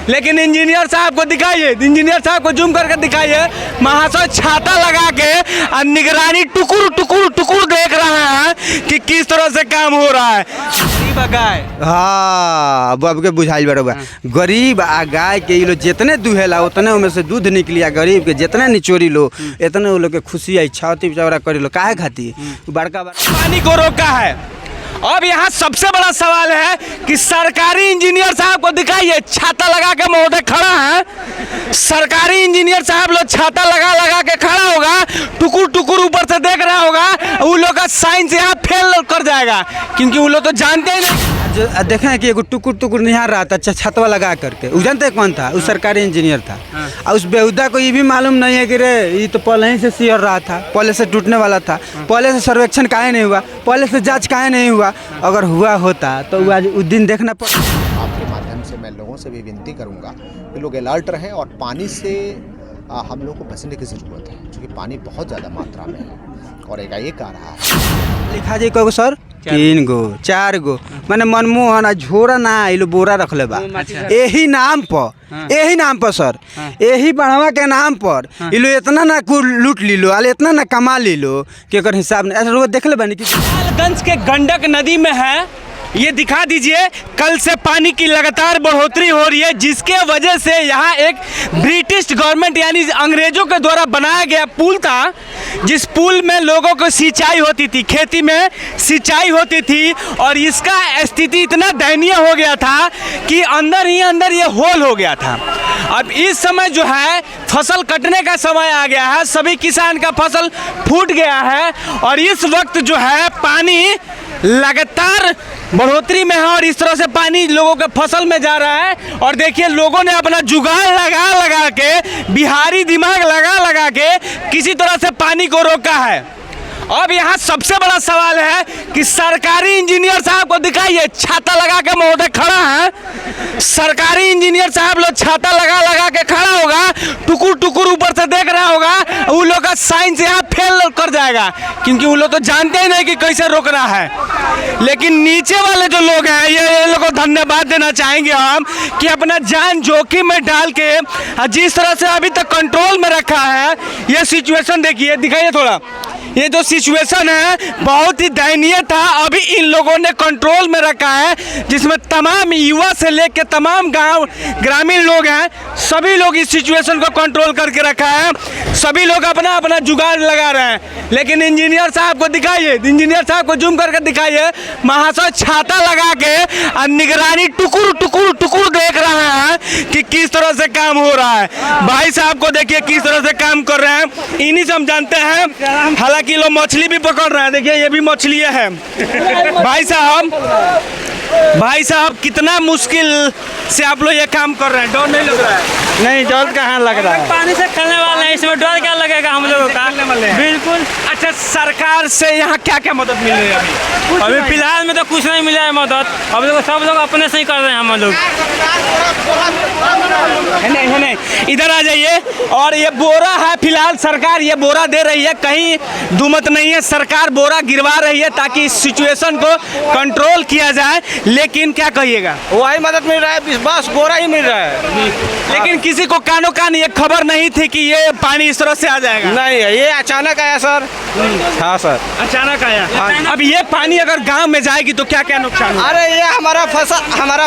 लेकिन इंजीनियर साहब को दिखाइए, इंजीनियर साहब को जूम करके दिखाइए, महाशय छाता लगा के और निगरानी टुकुर टुकुर टुकुर देख रहे हैं कि किस तरह से काम हो रहा है। गरीब गाय, हाँ अब के बुझाइल बरोबर। गरीब आ गाय के ये लोग जितने दुहेला उतने उनमें से दूध निकलिया, गरीब के जितने निचोरी लो इतने वो लोग के खुशी आई, छाती चौड़ा करी लो। काहे खाती बड़का पानी को रोका है। अब यहाँ सबसे बड़ा सवाल है कि सरकारी इंजीनियर साहब को दिखाइए, छाता लगा के महोदय खड़ा है। सरकारी इंजीनियर साहब लोग छाता लगा लगा के खड़ा होगा, टुकुर टुकुर ऊपर से देख रहा होगा, वो लोग का साइंस यहाँ फेल कर जाएगा, क्योंकि वो लोग तो जानते ही नहीं। देखें कि एगो टुकुर टुकुर निहार रहा था छतवा लगा करके, वो जानते कौन था? वो सरकारी इंजीनियर था। और उस बेहुदा को ये भी मालूम नहीं है कि रे ये तो पहले ही से सियर रहा था, पहले से टूटने वाला था, पहले से सर्वेक्षण काहे नहीं हुआ, पहले से जांच काहे नहीं हुआ। अगर हुआ होता तो वो आज उस दिन देखना पड़ता। आपके माध्यम से मैं लोगों से भी विनती करूंगा कि लोग अलर्ट रहें और पानी से हम लोग को बचने की ज़रूरत है, क्योंकि पानी बहुत ज़्यादा मात्रा में है और एकाएक आ रहा है। लिखा जाए कहो सर 3 गो 4 गो मैंने मनमोहन आ झोरा ना इलो बोरा रख ले बा, यही नाम पर सर, यही बढ़ावा के नाम पर इलो इतना ना कुल लूट लीलो, अल इतना ना कमा लीलो कि अगर हिसाब नहीं। ऐसा देख ले बनी कि लालगंज के गंडक नदी में है, ये दिखा दीजिए। कल से पानी की लगातार बढ़ोतरी हो रही है, जिसके वजह से यहाँ एक ब्रिटिश गवर्नमेंट यानी अंग्रेजों के द्वारा बनाया गया पुल था, जिस पुल में लोगों को सिंचाई होती थी, खेती में सिंचाई होती थी, और इसका स्थिति इतना दयनीय हो गया था कि अंदर ही अंदर ये होल हो गया था। अब इस समय जो है फसल कटने का समय आ गया है, सभी किसान का फसल फूट गया है, और इस वक्त जो है पानी लगातार बढ़ोतरी में है, और इस तरह से पानी लोगों के फसल में जा रहा है। और देखिए लोगों ने अपना जुगाड़ लगा लगा के, बिहारी दिमाग लगा लगा के किसी तरह से पानी को रोका है। अब यहाँ सबसे बड़ा सवाल है कि सरकारी इंजीनियर साहब को दिखाइए, छाता लगा के महोदय खड़ा है। सरकारी इंजीनियर साहब लोग छाता लगा लगा के खड़ा होगा, टुकुर टुकुर ऊपर से देख रहा होगा, वो लोग का साइंस यहाँ फेल कर जाएगा, क्योंकि वो लोग तो जानते ही नहीं कि कैसे रोकना है। लेकिन नीचे वाले जो लोग हैं ये लोगों को धन्यवाद देना चाहेंगे हम कि अपना जान जोखिम में डाल के जिस तरह से अभी तक कंट्रोल में रखा है। ये सिचुएशन देखिए, दिखाइए थोड़ा, ये जो सिचुएशन है बहुत ही दयनीय था, अभी इन लोगों ने कंट्रोल में रखा है, जिसमें तमाम युवा से लेकर तमाम गांव ग्रामीण लोग हैं, सभी लोग इस सिचुएशन को कंट्रोल करके रखा है, सभी लोग अपना अपना जुगाड़ लगा रहे हैं। लेकिन इंजीनियर साहब को दिखाइए, इंजीनियर साहब को जूम करके दिखाइए, महाशय छाता लगा के और निगरानी टुकुर टुकुर टुकुर देख रहे हैं कि किस तरह से काम हो रहा है। भाई साहब को देखिए किस तरह से काम कर रहे हैं, इन्हीं से हम जानते हैं। हालांकि लोग मछली भी पकड़ रहे हैं, देखिए ये भी मछली है। भाई साहब कितना मुश्किल से आप लोग ये काम कर रहे हैं, डर नहीं लग रहा है? नहीं डर कहाँ लग रहा है, पानी से खेलने वाले हैं, इसमें डर क्या लगेगा हम लोगों का? बिल्कुल। अच्छा, सरकार से यहाँ क्या क्या मदद मिल रही है अभी फिलहाल में तो कुछ नहीं मिला है मदद, अब लोग सब लोग अपने से ही कर रहे हैं हम लोग। नहीं, इधर आ जाइए। और ये बोरा है, फिलहाल सरकार ये बोरा दे रही है, कहीं दुमत नहीं है, सरकार बोरा गिरवा रही है ताकि इस सिचुएशन को कंट्रोल किया जाए। लेकिन क्या कहिएगा? वही मदद मिल रहा है, बस बोरा ही मिल रहा है। लेकिन किसी को कानो कान ये खबर नहीं थी कि ये पानी इस तरह से आ जाएगा। नहीं ये अचानक आया सर। हाँ सर अचानक आया। अब ये पानी अगर गांव में जाएगी तो क्या क्या नुकसान होगा? अरे ये हमारा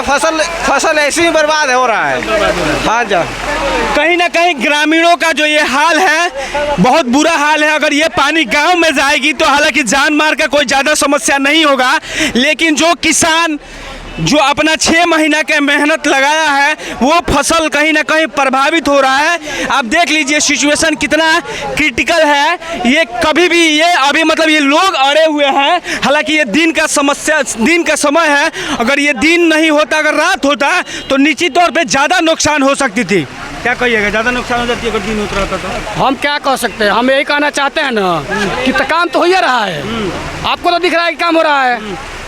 फसल ऐसे ही बर्बाद हो रहा है। हाँ जा कहीं ना कहीं ग्रामीणों का जो ये हाल है बहुत बुरा हाल है। अगर ये पानी गांव में जाएगी तो हालांकि जान मार का कोई ज़्यादा समस्या नहीं होगा, लेकिन जो किसान जो अपना 6 महीना के मेहनत लगाया है वो फसल कहीं ना कहीं प्रभावित हो रहा है। आप देख लीजिए सिचुएशन कितना क्रिटिकल है। ये कभी भी ये अभी मतलब ये लोग अड़े हुए हैं। हालांकि ये दिन का समय है, अगर ये दिन नहीं होता, अगर रात होता तो निश्चित तौर पे ज़्यादा नुकसान हो सकती थी। क्या कहिएगा, ज़्यादा नुकसान हो जाती है अगर दिन होता रहता तो? हम क्या कह सकते हैं, हम यही कहना चाहते हैं ना कि काम तो हो ही रहा है, आपको तो दिख रहा है कि काम हो रहा है,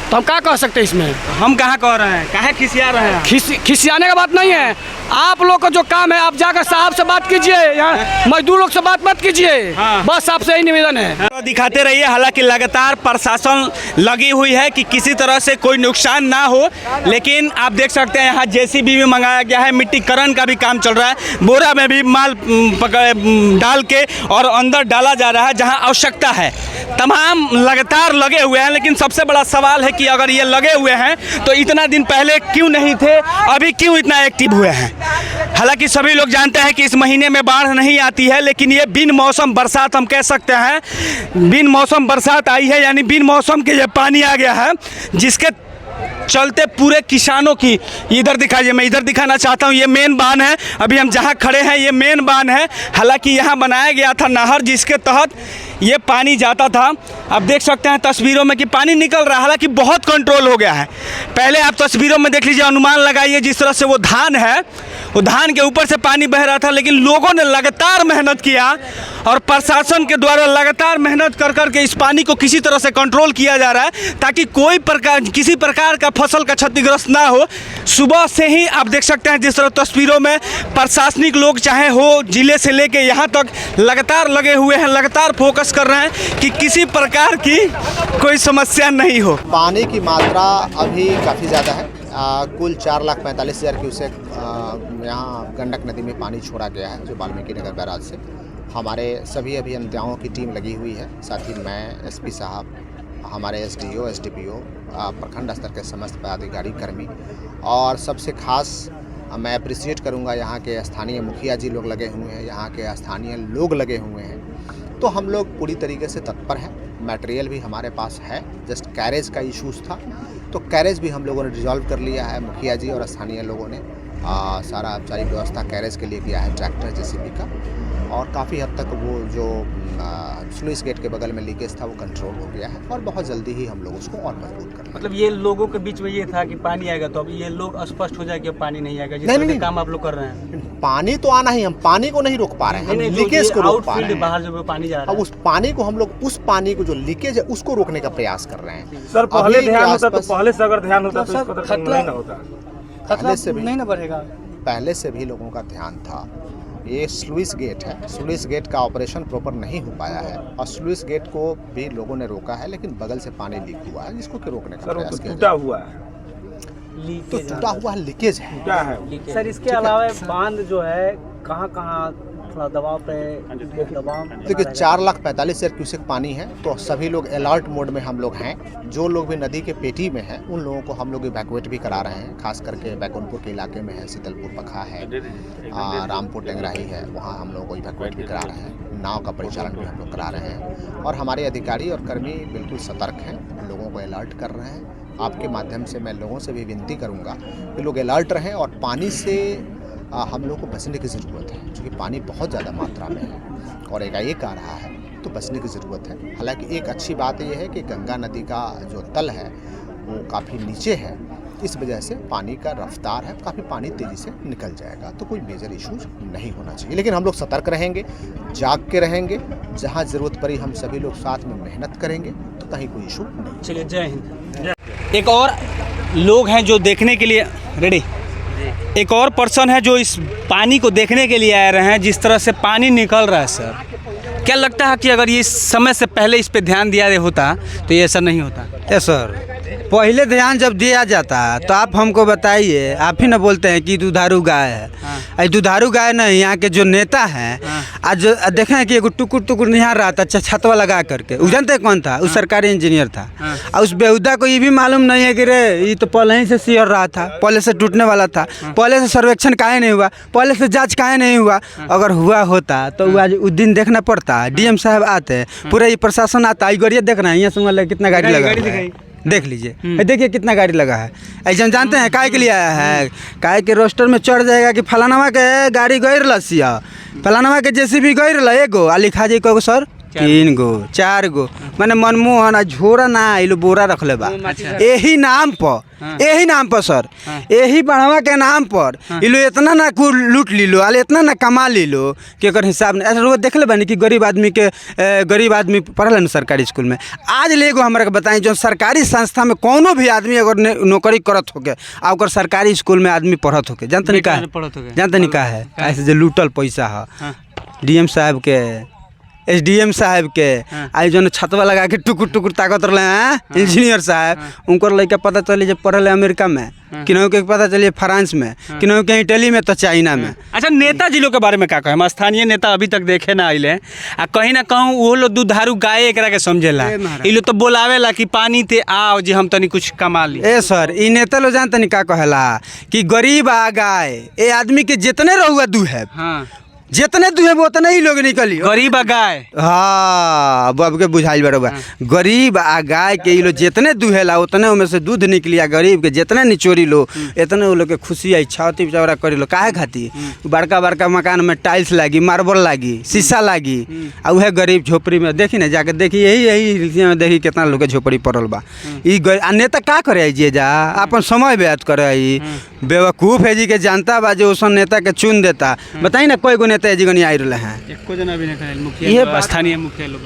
तो हम क्या कह सकते हैं इसमें? हम कहाँ कह रहे हैं, काहे खिसिया रहे हैं? खिसियाने का बात नहीं है, आप लोग का जो काम है आप जाकर साहब से बात कीजिए, यहाँ मजदूर लोग से बात मत कीजिए। बस आपसे यही निवेदन है। तो दिखाते रहिए। हालांकि लगातार प्रशासन लगी हुई है कि किसी तरह से कोई नुकसान ना हो, लेकिन आप देख सकते हैं यहाँ जेसीबी भी मंगाया गया है, मिट्टीकरण का भी काम चल रहा है, बोरा में भी माल डाल के और अंदर डाला जा रहा है जहाँ आवश्यकता है। तमाम लगातार लगे हुए हैं, लेकिन सबसे बड़ा सवाल है कि अगर ये लगे हुए हैं तो इतना दिन पहले क्यों नहीं थे, अभी क्यों इतना एक्टिव हुए हैं। हालांकि सभी लोग जानते हैं कि इस महीने में बाढ़ नहीं आती है, लेकिन ये बिन मौसम बरसात हम कह सकते हैं, बिन मौसम बरसात आई है, यानी बिन मौसम के ये पानी आ गया है, जिसके चलते पूरे किसानों की, इधर दिखाइए, मैं इधर दिखाना चाहता हूँ, ये मेन बांध है। अभी हम जहाँ खड़े हैं ये मेन बांध है। हालांकि यहाँ बनाया गया था नहर जिसके तहत ये पानी जाता था। आप देख सकते हैं तस्वीरों में कि पानी निकल रहा है, हालांकि बहुत कंट्रोल हो गया है। पहले आप तस्वीरों में देख लीजिए, अनुमान लगाइए, जिस तरह से वो धान है, वो धान के ऊपर से पानी बह रहा था, लेकिन लोगों ने लगातार मेहनत किया और प्रशासन के द्वारा लगातार मेहनत कर करके इस पानी को किसी तरह से कंट्रोल किया जा रहा है, ताकि किसी प्रकार का फसल का क्षतिग्रस्त ना हो। सुबह से ही आप देख सकते हैं जिस तरह तस्वीरों में प्रशासनिक लोग चाहे हो जिले से लेके यहाँ तक लगातार लगे हुए हैं, लगातार फोकस कर रहे हैं कि किसी प्रकार की कोई समस्या नहीं हो। पानी की मात्रा अभी काफ़ी ज़्यादा है। कुल 4,45,000 क्यूसेक यहाँ गंडक नदी में पानी छोड़ा गया है, जो वाल्मीकि नगर बैराज से। हमारे सभी अभियंताओं की टीम लगी हुई है, साथ ही मैं, एसपी साहब, हमारे एसडीओ, एसडीपीओ, प्रखंड स्तर के समस्त पदाधिकारी कर्मी, और सबसे खास मैं अप्रिशिएट करूँगा यहाँ के स्थानीय मुखिया जी लोग लगे हुए हैं, यहाँ के स्थानीय लोग लगे हुए हैं। तो हम लोग पूरी तरीके से तत्पर हैं। मटेरियल भी हमारे पास है, जस्ट कैरेज का इशूज़ था, तो कैरेज भी हम लोगों ने रिजॉल्व कर लिया है। मुखिया जी और स्थानीय लोगों ने सारा औपचारिक व्यवस्था कैरेज के लिए किया है, ट्रैक्टर जेसीबी का, और काफ़ी हद तक वो जो स्लुइस गेट के बगल में लीकेज था वो कंट्रोल हो गया है, और बहुत जल्दी ही हम लोग उसको और मजबूत कर लेंगे। मतलब ये लोगों के बीच में ये था कि पानी आएगा, तो अब ये लोग स्पष्ट हो जाए कि अब पानी नहीं आएगा, जिस नहीं। काम आप लोग कर रहे हैं। पानी तो आना ही, हम पानी को नहीं रोक पा रहे हैं, हम लीकेज को रोक पा रहे हैं। बाहर जो पानी जा रहा है, अब उस पानी को हम लोग, उस पानी को जो लीकेज है उसको रोकने का प्रयास कर रहे हैं। सर पहले ध्यान होता तो, पहले से अगर ध्यान होता तो इसको तो नहीं ना होता, पहले से भी नहीं ना बढ़ेगा। पहले से भी लोगों का ध्यान था। ये स्लुइस गेट है, स्लुइस गेट का ऑपरेशन प्रॉपर नहीं हो पाया है, और स्लुइस गेट को भी लोगों ने रोका है, लेकिन बगल से पानी लीक हुआ है, जिसको कि रोकने का प्रयास किया टूटा हुआ है, तो टूटा हुआ लीकेज है। टूटा है। सर इसके अलावा बांध जो है कहाँ थोड़ा दबाव पे दबाव, देखिए 4,45,000 क्यूसेक पानी है, तो सभी लोग अलर्ट मोड में हम लोग हैं। जो लोग भी नदी के पेटी में हैं उन लोगों को हम लोग इवैक्यूएट भी करा रहे हैं, खास करके बैकुंठपुर के इलाके में है, शीतलपुर पखा है, रामपुर टेंगराही है, वहाँ हम लोग को इवैक्यूएट भी करा रहे हैं। नाव का परिचालन भी हम लोग करा रहे हैं, और हमारे अधिकारी और कर्मी बिल्कुल सतर्क हैं, लोगों को अलर्ट कर रहे हैं। आपके माध्यम से मैं लोगों से भी विनती करूँगा कि लोग अलर्ट रहें, और पानी से हम लोग को बचने की ज़रूरत है, क्योंकि पानी बहुत ज़्यादा मात्रा में है और एकाएक आ रहा है, तो बचने की ज़रूरत है। हालांकि एक अच्छी बात यह है कि गंगा नदी का जो तल है वो काफ़ी नीचे है, इस वजह से पानी का रफ्तार है, काफ़ी पानी तेज़ी से निकल जाएगा, तो कोई मेजर इशूज़ नहीं होना चाहिए। लेकिन हम लोग सतर्क रहेंगे, जाग के रहेंगे, जहाँ ज़रूरत पड़ी हम सभी लोग साथ में मेहनत करेंगे, तो कहीं कोई इशू नहीं। चलिए, जय हिंद। एक और लोग हैं जो देखने के लिए रेडी, एक और पर्सन है जो इस पानी को देखने के लिए आए रहे हैं, जिस तरह से पानी निकल रहा है। सर, क्या लगता है कि अगर ये समय से पहले इस पे ध्यान दिया होता तो ये ऐसा नहीं होता? ए सर, पहले ध्यान जब दिया जाता तो आप हमको बताइए, आप ही ना बोलते हैं कि दुधारू गाय है। हाँ। दुधारू गाय नहीं, यहाँ के जो नेता हैं, हाँ। आज देखें कि एगो टुकुर टुकुर निहार रहा था छतवा लगा करके, वो जानते कौन था? वो सरकारी इंजीनियर था। हाँ। और उस बेहुदा को ये भी मालूम नहीं है कि रे ये तो पहले ही से सियर रहा था, पहले से टूटने वाला था। हाँ। पहले से सर्वेक्षण काहे नहीं हुआ, पहले से जाँच काहे नहीं हुआ? अगर हुआ होता तो आज उस दिन देखना पड़ता। डीएम साहब आते, पूरा ये प्रशासन आता, गाड़ियाँ देख रहे हैं, यहाँ सुन कितना गाड़ी लगा है, देख लीजिए, देखिए कितना गाड़ी लगा है। ऐसा जानते हैं काहे के लिए आया है? काहे के रोस्टर में चढ़ जाएगा कि फलानावा के गाड़ी गई रहा, फलानावा के जेसीबी गई रहा एगो, आ लिखा जाए को सर 3 गो 4 गो माने मनमोहन आ झोरा ना इलो बोरा रखले बा यही नाम पर सर यही बढ़ावा के नाम पर इलो इतना ना कुल लूट लीलो आले इतना ना कमा लीलो कि एकर हिसाब नहीं ऐसा रोज देखले बानी कि गरीब आदमी पढ़ल न सरकारी स्कूल में आज लेगो हमरा के बताई जो सरकारी संस्था में कोनो भी आदमी अगर नौकरी करत होके आ ओकर सरकारी स्कूल में आदमी पढ़त होके जानते नहीं का है ऐसे जो लूटल पैसा है डीएम साहब के एसडीएम साहब के आई जो छतवा लगा के टुकुर टुकुर ताकत रहे हैं इंजीनियर साहब उनकर लड़का पता चली जब पढ़ल अमेरिका में किन्हों के पता चलिए फ्रांस में किन्हों के इटली में तो चाइना में। अच्छा नेताजी लोग के बारे में क्या कहे हम स्थानीय नेता अभी तक देखे ना आइले आ कहीं ना कहूँ वो लोग दुधारू गाय एकरा के समझेला ई लोग तो बोलावेला कि पानी ते आओ जी हम तनी कुछ कमा ली ए सर ई नेता लोग जान तनी का कहेला कि गरीब आ गाय ए आदमी के जितने रहुआ दूहे जितने दुहे उतने ही लोग निकली गरीब आ गाय हाँ अब के बुझाइल बरोबर गरीब आ गाय के लोग जितने दुहेला उतने उनमें से दूध निकली आ गरीब के जितने निचोरी लो इतने वो लोग के खुशी आई छाती चौरा करी लो काहे खाती बड़का बड़का मकान में टाइल्स लागी मार्बल लागी शीशा लागी आ उहे गरीब झोपड़ी में देखी ना जाके देखी यही में देखी कितना लोग के झोपड़ी पड़ल बा ई नेता का करे जे जा अपन समय व्यर्थ करे बेवकूफ़ है जी के जानता बा जो उसन नेता के चुन देता बताई ना कोई गो नेता जी नहीं आई रहे हैं एको जना भी नहीं मुखिया स्थानीय मुखिया लोग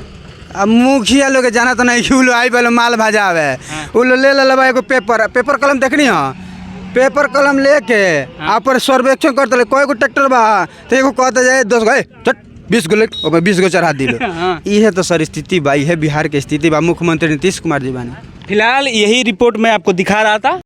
अब मुखिया लोग जाना तो नहीं कि आई पहले माल भाजावे वो ले लेबा एगो पेपर कलम देखनी हो पेपर कलम लेके आप सर्वेक्षण करते कोई गो ट्रैक्टर बा तो एगो कहते जाए 10 गो चट 20 गो 20 गो चढ़ा दिलो ये तो सर स्थिति बा ये बिहार की स्थिति बा मुख्यमंत्री नीतीश कुमार जी बानी फिलहाल यही रिपोर्ट मैं आपको दिखा रहा था।